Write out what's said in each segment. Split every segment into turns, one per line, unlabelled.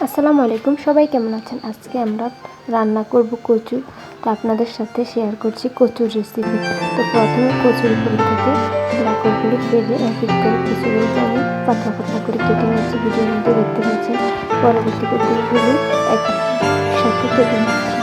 আসসালামু আলাইকুম, সবাই কেমন আছেন? আজকে আমরা রান্না করব কচু। তো আপনাদের সাথে শেয়ার করছি কচুর রেসিপি। তো প্রথমে কচুর উপর থেকে বাকলগুলো ফেলে এক এক করে কচুগুলোকে আমি পাতলা পাতলা করে কেটে নিয়েছি। ভিডিওর মধ্যে দেখতে পাচ্ছেন। পরবর্তী কচুগুলো একসাথে কেটে নিচ্ছি।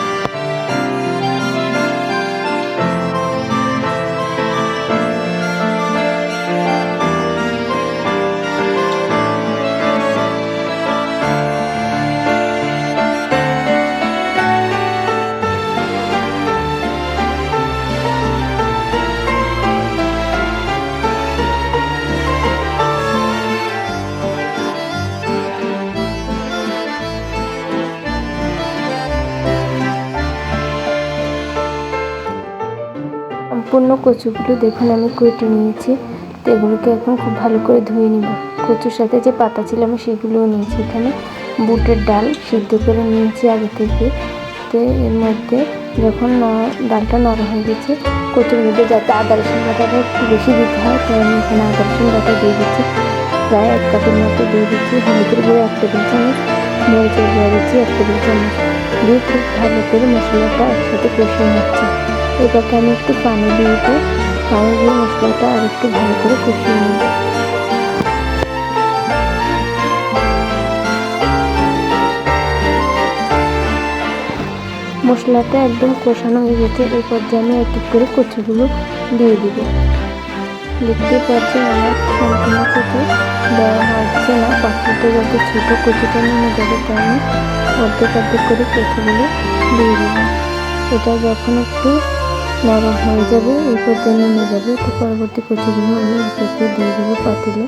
সম্পূর্ণ কচুগুলো দেখুন আমি কেটে নিয়েছি। তো এগুলোকে এখন খুব ভালো করে ধুয়ে নিব। কচুর সাথে যে পাতা ছিল আমি সেগুলোও নিয়েছি। এখানে বুটের ডাল সিদ্ধ করে নিয়েছি আগে থেকে। তো এর মধ্যে যখন ডালটা নরম হয়ে গেছে, কচুর মধ্যে যাতে আদা রসুন বাটাটা একটু বেশি দিতে হয়, তাই আমি এখানে আদা রসুন বাটা দিয়ে দিচ্ছি। প্রায় 1 কাপের মতো দিয়ে দিচ্ছি। হলুদের গুঁড়ো 1 টেবিল চামচ, মরিচের গুঁড়ো দিচ্ছি 1 টেবিল চামচ দিয়ে খুব ভালো করে মশলাটা একসাথে কষিয়ে নিচ্ছি। এটাকে আমি একটু পানি দিয়ে পানি দিয়ে মশলাটা আর একটু ভালো করে কষিয়ে নিই। মশলাটা একদম কষানো হয়ে গেছে। এই পর্যায়ে আমি এক এক করে কচুগুলো দিয়ে দিব। দেখতে পাচ্ছেন আমার সম্পূর্ণ কচু দেওয়া হচ্ছে না, পাত্রতে যত ছোটো কচুটা নেমে যাবে তাই আমি অর্ধেক অর্ধেক করে কচুগুলো দিয়ে দেবো। এটা যখন একটু নরম হয়ে যাবে, এই পর্যায়ে নেমে যাবে, তো পরবর্তী কচুগুলো আমি এসে দিয়ে দেবো পাতিলে।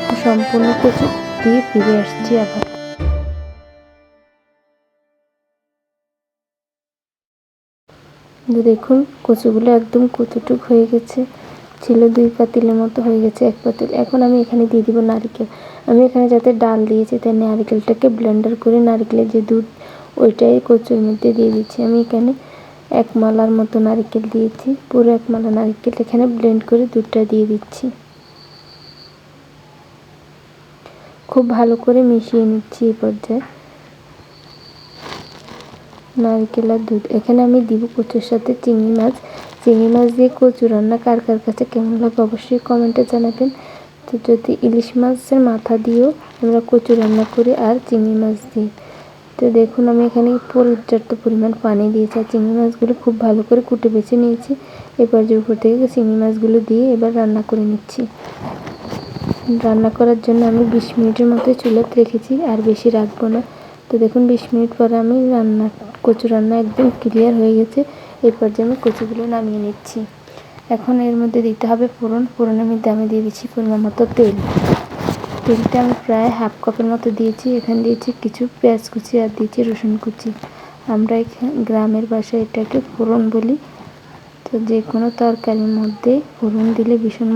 তো সম্পূর্ণ কচু দিয়ে ফিরে আসছি আবার। দেখুন কচুগুলো একদম কতটুক হয়ে গেছে, ছিল 2 পাতিলের মতো হয়ে গেছে 1 পাতিল। এখন আমি এখানে দিয়ে দিব নারকেল। আমি এখানে যাতে ডাল দিয়েছি তাই নারকেলটাকে ব্লেন্ডার করে নারকেলের যে দুধ ওইটাই কচুর মধ্যে দিয়ে দিচ্ছি। আমি এখানে 1 মালার মতো নারকেল দিয়েছি, পুরো 1 মালা নারকেল এখানে ব্লেন্ড করে দুধটা দিয়ে দিচ্ছি। খুব ভালো করে মিশিয়ে নিচ্ছি। এই পর্যায়ে নারকেল আর দুধ এখানে আমি দিব কচুর সাথে চিংড়ি মাছ। চিংড়ি মাছ দিয়ে কচু রান্না কার কার কাছে কেমন লাগে অবশ্যই কমেন্টে জানাবেন। তো যদি ইলিশ মাছের মাথা দিয়েও আমরা কচু রান্না করি আর চিংড়ি মাছ দিই। তো দেখুন আমি এখানে পর্যাপ্ত পরিমাণ পানি দিয়েছি আর চিংড়ি মাছগুলো খুব ভালো করে কুটে বেছে নিয়েছি। এবার যে উপর থেকে চিংড়ি মাছগুলো দিয়ে এবার রান্না করে নিচ্ছি। রান্না করার জন্য আমি 20 মিনিটের মতো চুলাতে রেখেছি, আর বেশি রাখবো না। তো দেখুন 20 মিনিট পরে আমি কচু রান্না একদম ক্লিয়ার হয়ে গেছে। এই পর্যায়ে আমি কচুগুলো নামিয়ে নিচ্ছি। এখন এর মধ্যে দিতে হবে ফোড়নের মধ্যে আমি দিয়ে দিচ্ছি পরিমাণ মতো তেল। তেলটা আমি প্রায় 1/2 কাপের মতো দিয়েছি। এখানে দিয়েছি কিছু পেঁয়াজ কুচি আর দিয়েছি রসুন কুচি। আমরা এখানে গ্রামের ভাষায় এটাকে ফোড়ন বলি। তো যে কোনো তরকারির মধ্যে ফোড়ন দিলে ভীষণ